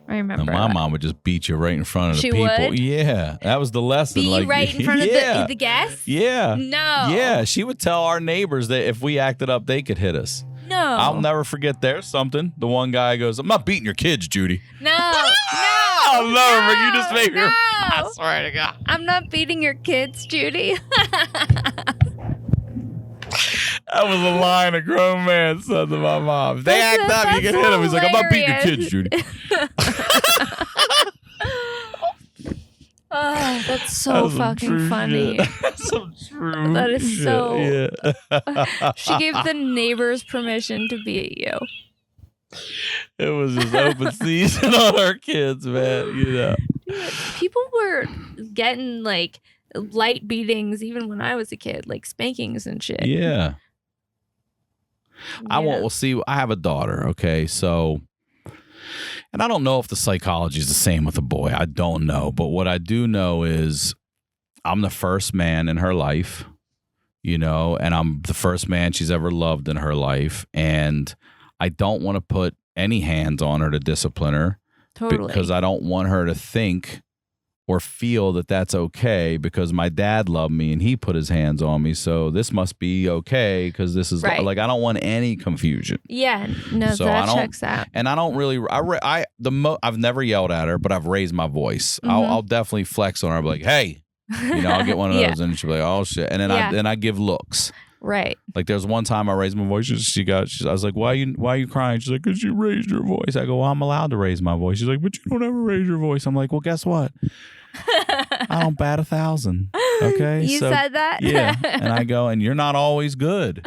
I remember. And my mom would just beat you right in front of the people. Would? Yeah, that was the lesson. Beat you right in front of the guests? Yeah. No. Yeah, she would tell our neighbors that if we acted up, they could hit us. No. I'll never forget. There's something. The one guy goes, I'm not beating your kids, Judy. No. I'll never forget. You just made me. I swear to God. I'm not beating your kids, Judy. That was a line a grown man said to my mom. If they act up, you can hit them. He's like, I'm not beating your kids, Judy. Oh, that's so fucking funny. That's some true That is shit. so. Yeah. She gave the neighbors permission to beat you. It was just open season on our kids, man. You know, people were getting like light beatings even when I was a kid, like spankings and shit. Yeah. I won't. We'll see. I have a daughter. Okay, so, and I don't know if the psychology is the same with a boy. I don't know, but what I do know is I'm the first man in her life, you know, and I'm the first man she's ever loved in her life, and I don't want to put any hands on her to discipline her. Totally. Because I don't want her to think or feel that that's okay, because my dad loved me and he put his hands on me, so this must be okay because this is like, I don't want any confusion. Yeah, no, so that checks out. And I don't really, I've never yelled at her, but I've raised my voice. Mm-hmm. I'll definitely flex on her. I'll be like, hey, you know, I'll get one of those, and she'll be like, oh shit, and then I give looks. Right. Like there's one time I raised my voice. I was like, why are you crying? She's like, because you raised your voice. I go, well, I'm allowed to raise my voice. She's like, but you don't ever raise your voice. I'm like, well, guess what? I don't bat 1,000. Okay. You said that? Yeah. And I go, and you're not always good.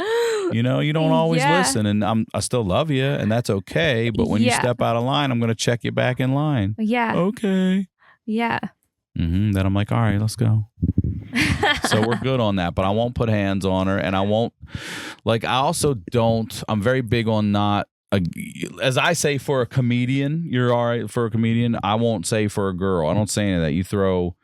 You know, you don't always listen, and I still love you, and that's okay. But when you step out of line, I'm going to check you back in line. Yeah. Okay. Yeah. Then I'm like, all right, let's go. So we're good on that, but I won't put hands on her, and I won't, like, I also don't, I'm very big on not, as I say for a comedian, you're all right for a comedian, I won't say for a girl. I don't say any of that. You throw,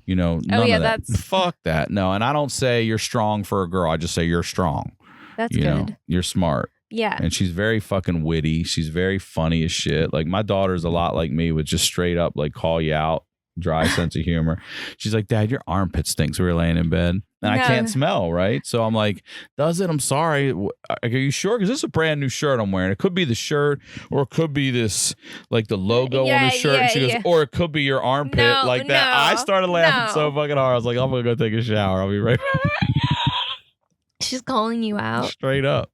you know, none of that. Fuck that. No, and I don't say you're strong for a girl. I just say you're strong. That's good. Know, you're smart. Yeah. And she's very fucking witty. She's very funny as shit. Like, my daughter's a lot like me, with just straight up, like, call you out. Dry sense of humor. She's like, Dad, your armpit stinks. We were laying in bed, and I can't smell, right? So I'm like, does it? I'm sorry. Are you sure? Because this is a brand new shirt I'm wearing. It could be the shirt, or it could be this, like, the logo on the shirt. And she goes, or it could be your armpit, like that. I started laughing so fucking hard. I was like, I'm gonna go take a shower. I'll be right back. She's calling you out. Straight up.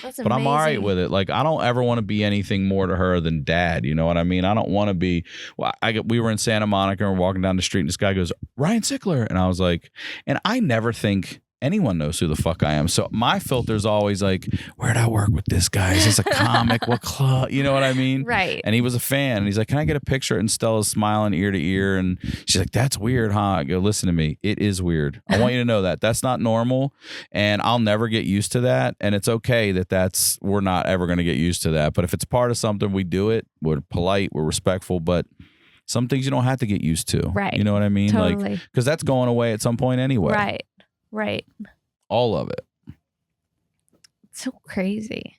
That's amazing. But I'm all right with it. Like, I don't ever want to be anything more to her than dad. You know what I mean? I don't want to be. Well, we were in Santa Monica and we're walking down the street, and this guy goes, Ryan Sickler. And I was like, and I never think anyone knows who the fuck I am. So my filter is always like, where'd I work with this guy? Is this a comic? What club? You know what I mean? Right. And he was a fan. And he's like, can I get a picture? And Stella's smiling ear to ear. And she's like, that's weird, huh? I go, listen to me. It is weird. I want you to know that. That's not normal. And I'll never get used to that. And it's okay that we're not ever going to get used to that. But if it's part of something, we do it. We're polite. We're respectful. But some things you don't have to get used to. Right. You know what I mean? Totally. Like, because that's going away at some point anyway. Right. All of it. It's so crazy.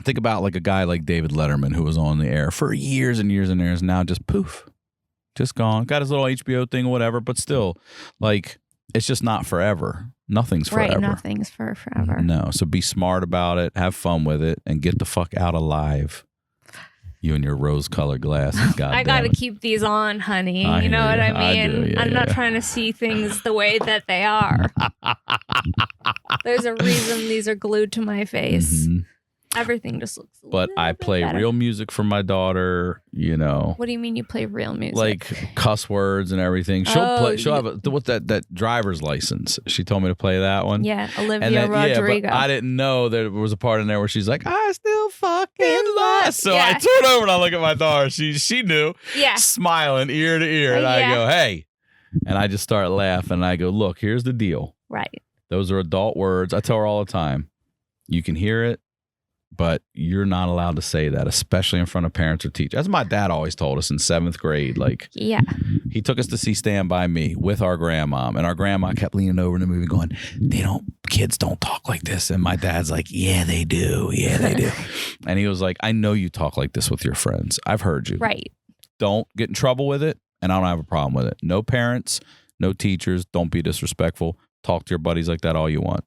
Think about like a guy like David Letterman who was on the air for years and years and years. Now just poof, just gone. Got his little HBO thing or whatever, but still, like, it's just not forever. Nothing's forever. Right, nothing's for forever. No, so be smart about it, have fun with it, and get the fuck out alive. You and your rose-colored glasses, God I gotta keep these on, honey. You know what I mean? I'm not trying to see things the way that they are. There's a reason these are glued to my face. Mm-hmm. Everything just looks a But I play better. real music for my daughter, you know. What do you mean you play real music? Like cuss words and everything. She'll have what's that driver's license. She told me to play that one. Yeah, Olivia Rodrigo. Yeah, but I didn't know there was a part in there where she's like, I still fucking love. So I turn over and I look at my daughter. She knew. Yeah. Smiling ear to ear. And I go, hey. And I just start laughing. And I go, look, here's the deal. Right. Those are adult words. I tell her all the time. You can hear it, but you're not allowed to say that, especially in front of parents or teachers. As my dad always told us in 7th grade. Like, he took us to see Stand By Me with our grandma, and our grandma kept leaning over in the movie going, kids don't talk like this. And my dad's like, yeah, they do. Yeah, they do. And he was like, I know you talk like this with your friends. I've heard you. Right. Don't get in trouble with it, and I don't have a problem with it. No parents, no teachers. Don't be disrespectful. Talk to your buddies like that all you want.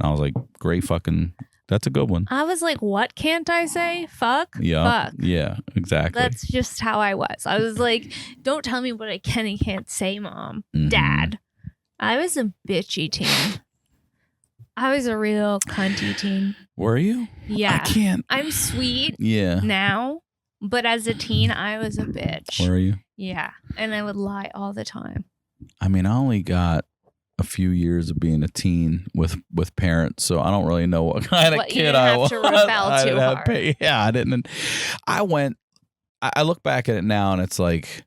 And I was like, great fucking... That's a good one. I was like, what can't I say? Fuck? Yeah. Fuck. Yeah, exactly. That's just how I was. I was like, don't tell me what I can and can't say, Mom. Mm-hmm. Dad. I was a bitchy teen. I was a real cunty teen. Were you? Yeah. I can't. I'm sweet Yeah. now, but as a teen, I was a bitch. Were you? Yeah. And I would lie all the time. I mean, I only got a few years of being a teen with parents, so I don't really know what kind of kid I was. You didn't have to rebel too hard. Yeah, I didn't. I look back at it now, and it's like,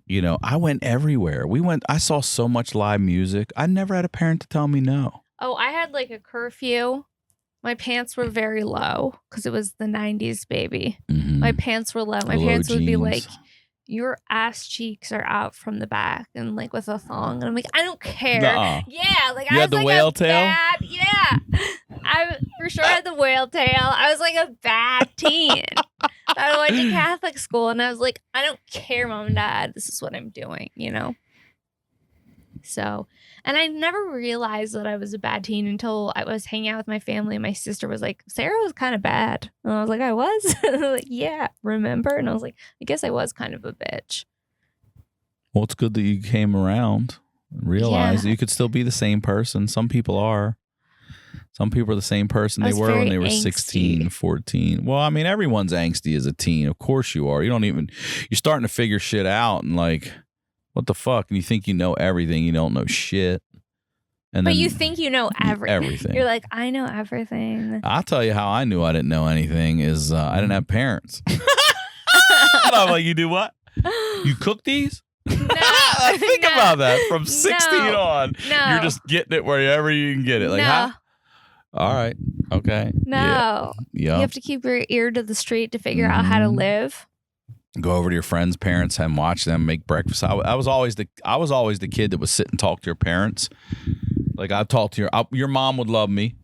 you know, I went everywhere. I saw so much live music. I never had a parent to tell me no. Oh, I had like a curfew. My pants were very low because it was the 90s, baby. Mm-hmm. My pants were low. My parents would be like, your ass cheeks are out from the back and like with a thong. And I'm like, I don't care. Nuh-uh. Yeah. Like you I had was the like whale tail? Yeah. I for sure had the whale tail. I was like a bad teen. I went to Catholic school and I was like, I don't care, Mom and Dad. This is what I'm doing, you know? So, and I never realized that I was a bad teen until I was hanging out with my family and my sister was like, Sarah was kind of bad. And I was like, I was? Like, yeah, remember? And I was like, I guess I was kind of a bitch. Well, it's good that you came around and realized that you could still be the same person. Some people are. Some people are the same person they were when they were 16, 14. Well, I mean, everyone's angsty as a teen. Of course you are. You're starting to figure shit out and like, what the fuck? And you think you know everything. You don't know shit. But you think you know everything. You're like, I know everything. I'll tell you how I knew I didn't know anything is I didn't have parents. And I'm like, you do what? You cook these? No. Think about that. From 16 on, you're just getting it wherever you can get it. Like, huh? All right. Okay. No. Yeah. You have to keep your ear to the street to figure out how to live. Go over to your friends' parents and watch them make breakfast. I was always the kid that would sit and talk to your parents. Like I'd talk to your mom would love me,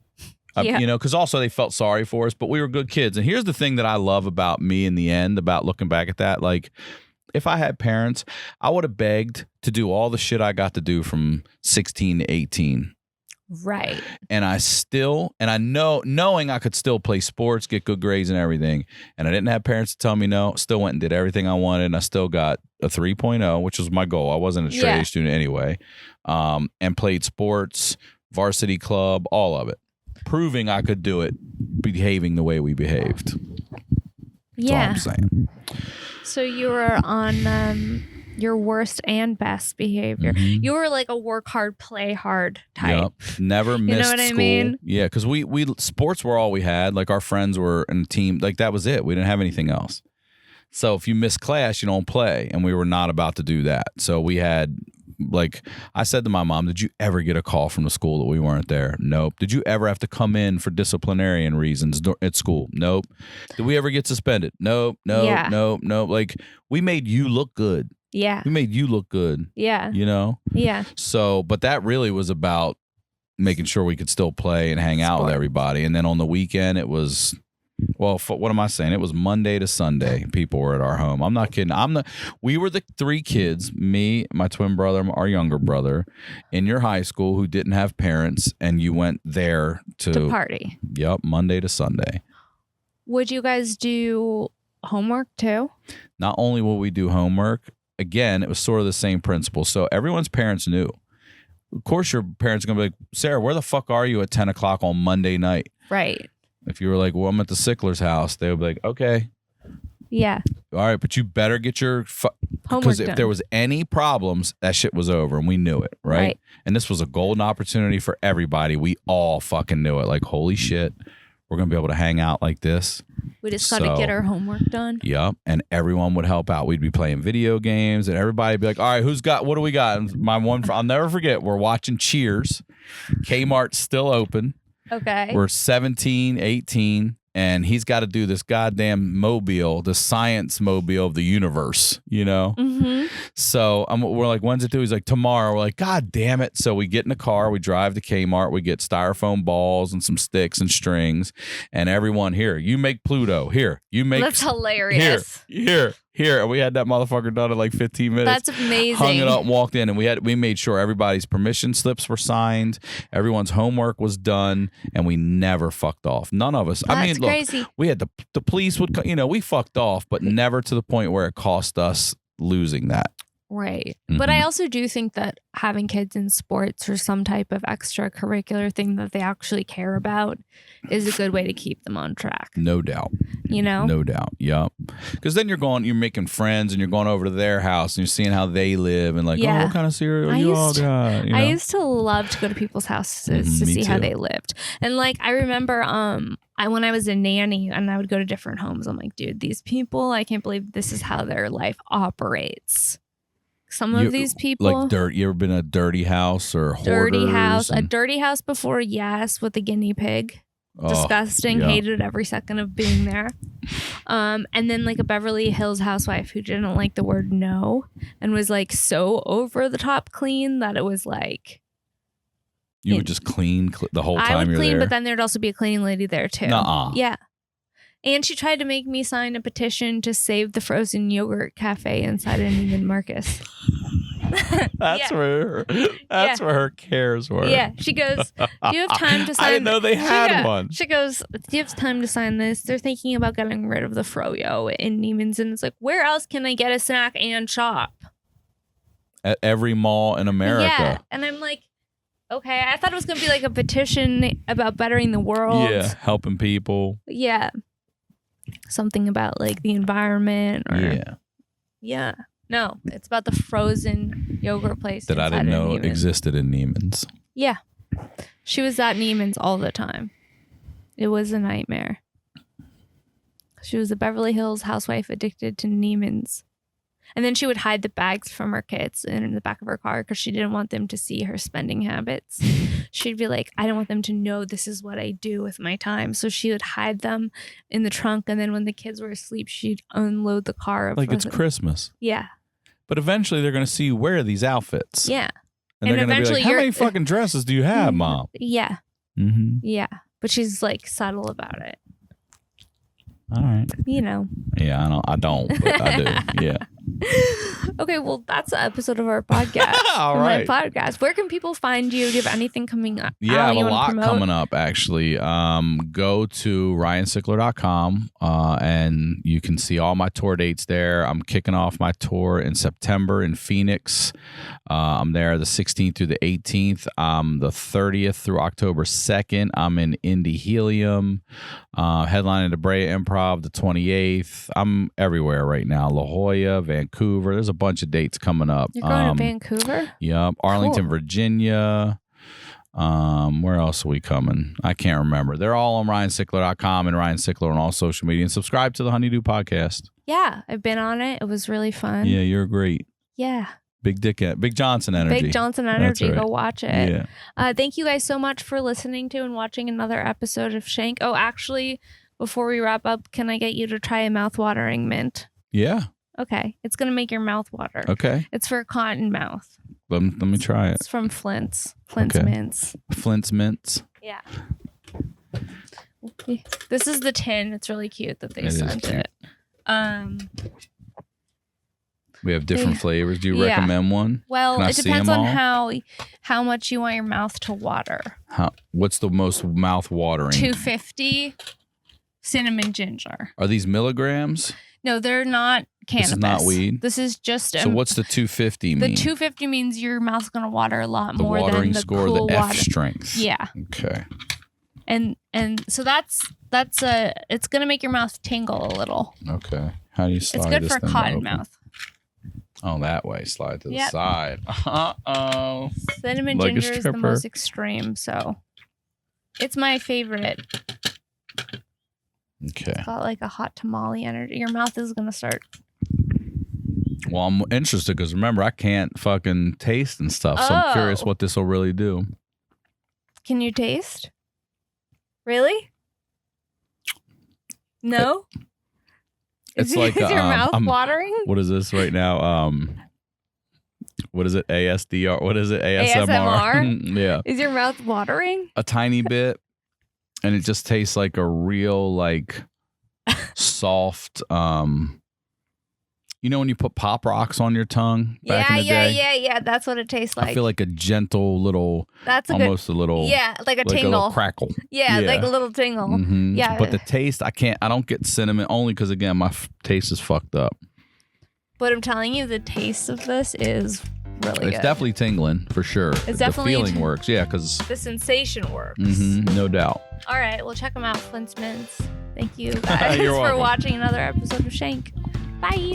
you know, because also they felt sorry for us, but we were good kids. And here's the thing that I love about me in the end, about looking back at that. Like if I had parents, I would have begged to do all the shit I got to do from 16 to 18. Right. And knowing I could still play sports, get good grades and everything. And I didn't have parents to tell me no, still went and did everything I wanted. And I still got a 3.0, which was my goal. I wasn't a straight A student anyway. And played sports, varsity club, all of it. Proving I could do it, behaving the way we behaved. That's all I'm saying. So you were on your worst and best behavior. Mhm. You were like a work hard, play hard type. Yep. Never missed know what I school. mean? Yeah, because we sports were all we had. Like our friends were in a team. Like that was it. We didn't have anything else. So if you miss class, you don't play, and we were not about to do that. So we had, like, I said to my mom, "Did you ever get a call from the school that we weren't there?" Nope. Did you ever have to come in for disciplinarian reasons at school? Nope. Did we ever get suspended? Nope. Nope. Yeah. Nope. Nope. Like we made you look good. Yeah. We made you look good. Yeah. You know. Yeah. So, but that really was about making sure we could still play and hang out with everybody. And then on the weekend, it was, well, what am I saying? It was Monday to Sunday. People were at our home. I'm not kidding. We were the 3 kids, me, my twin brother, our younger brother, in your high school who didn't have parents, and you went there to party. Yep, Monday to Sunday. Would you guys do homework too? Not only will we do homework, again, it was sort of the same principle. So everyone's parents knew. Of course, your parents are going to be like, Sarah, where the fuck are you at 10 o'clock on Monday night? Right. If you were like, well, I'm at the Sickler's house, they would be like, okay. Yeah. All right, but you better get your homework because if done. there was any problems, that shit was over, and we knew it, right? And this was a golden opportunity for everybody. We all fucking knew it. Like, holy shit, we're going to be able to hang out like this. We just got to get our homework done. Yep. And everyone would help out. We'd be playing video games, and everybody would be like, all right, what do we got? And my one, I'll never forget, we're watching Cheers. Kmart's still open. Okay. We're 17, 18, and he's got to do this goddamn mobile, the science mobile of the universe, you know? Mm-hmm. So we're like, when's it due? He's like, tomorrow. We're like, God damn it. So we get in the car, we drive to Kmart, we get styrofoam balls and some sticks and strings, and everyone, here, you make Pluto. Here, you make. That's hilarious. Here. And we had that motherfucker done in like 15 minutes. That's amazing. Hung it up and walked in, and we made sure everybody's permission slips were signed, everyone's homework was done, and we never fucked off. None of us. That's crazy. Look, we had the police would, we fucked off, but never to the point where it cost us losing that. Right. Mm-hmm. But I also do think that having kids in sports or some type of extracurricular thing that they actually care about is a good way to keep them on track. No doubt. You know? No doubt. Yep. Because then you're making friends, and you're going over to their house, and you're seeing how they live, and like, oh, what kind of cereal you all got? You know? I used to love to go to people's houses to see how they lived. And like, I remember when I was a nanny and I would go to different homes, I'm like, dude, these people, I can't believe this is how their life operates. Some of these people, like dirt. You ever been in a dirty house or dirty house? And... A dirty house before, yes, with a guinea pig. Disgusting. Yeah. Hated every second of being there. And then like a Beverly Hills housewife who didn't like the word no and was like so over the top clean that it was like. You would just clean the whole time I would you're clean, there? But then there'd also be a cleaning lady there too. Nuh-uh. Yeah. And she tried to make me sign a petition to save the frozen yogurt cafe inside of Neiman Marcus. That's where her cares were. Yeah. She goes, do you have time to sign? I didn't know they had one. She goes, do you have time to sign this? They're thinking about getting rid of the froyo in Neiman's. And it's like, where else can I get a snack and shop? At every mall in America. Yeah. And I'm like, okay. I thought it was going to be like a petition about bettering the world. Yeah. Helping people. Yeah. Something about like the environment or yeah. No, it's about the frozen yogurt place that I didn't know existed in Neiman's. Yeah. She was at Neiman's all the time. It was a nightmare. She was a Beverly Hills housewife addicted to Neiman's. And then she would hide the bags from her kids in the back of her car because she didn't want them to see her spending habits. She'd be like, I don't want them to know this is what I do with my time. So she would hide them in the trunk. And then when the kids were asleep, she'd unload the car. Like it's Christmas. Yeah. But eventually they're going to see you wear these outfits. Yeah. And they're going to be like, how many fucking dresses do you have, Mom? Yeah. Mm-hmm. Yeah. But she's like subtle about it. All right. You know. Yeah, I don't, but I do. Yeah. Okay, well, that's the episode of our podcast. All right. My podcast. Where can people find you? Do you have anything coming up? Yeah, I have a lot coming up, actually. Go to ryansickler.com and you can see all my tour dates there. I'm kicking off my tour in September in Phoenix. I'm there the 16th through the 18th. The 30th through October 2nd. I'm in Indy Helium, headlining the Brea Improv the 28th. I'm everywhere right now. La Jolla, Vancouver. There's a bunch of dates coming up. You're going to Vancouver? Yep. Arlington, Cool. Virginia. Where else are we coming? I can't remember. They're all on RyanSickler.com and Ryan Sickler on all social media. And subscribe to the Honeydew podcast. Yeah, I've been on it. It was really fun. Yeah, you're great. Yeah. Big Johnson energy. Big Johnson energy. Right. Go watch it. Yeah. Thank you guys so much for listening to and watching another episode of Shank. Oh, actually, before we wrap up, can I get you to try a mouth-watering mint? Yeah. Okay. It's going to make your mouth water. Okay. It's for cotton mouth. Let me try it. It's from Flintt's. Flintt's mints. Flintt's mints. Yeah. This is the tin. It's really cute that they sent it. We have different flavors. Do you recommend one? Well, it depends on how much you want your mouth to water. What's the most mouth watering? 250 cinnamon ginger. Are these milligrams? No, they're not cannabis. This is not weed? This is just... So what's the 250 mean? The 250 means your mouth's going to water a lot more than the watering score, cool the F water. strength. Yeah. Okay. And so that's it's going to make your mouth tingle a little. Okay. How do you slide this? It's good for cotton mouth. Oh, that way. Slide to the side. Uh-oh. Cinnamon like ginger is the most extreme, so it's my favorite. Okay. It's got like a hot tamale energy. Your mouth is going to start. Well, I'm interested because remember, I can't fucking taste and stuff, so I'm curious what this will really do. Can you taste? Really? No? It's like is your mouth watering? What is this right now? What is it? ASDR? What is it? ASMR? ASMR? Yeah. Is your mouth watering? A tiny bit, and it just tastes like a real like soft. You know when you put Pop Rocks on your tongue back in the day? Yeah. That's what it tastes like. I feel like a gentle little, that's almost a little, like a tingle, a little crackle. Yeah, like a little tingle. Mm-hmm. Yeah, but the taste, I don't get cinnamon only because again my taste is fucked up. But I'm telling you, the taste of this is really good. It's definitely tingling for sure. It's definitely the feeling works, yeah, because the sensation works. Mm-hmm, no doubt. All right, well check them out, Flintt's Mints. Thank you guys for watching another episode of Shank. Bye.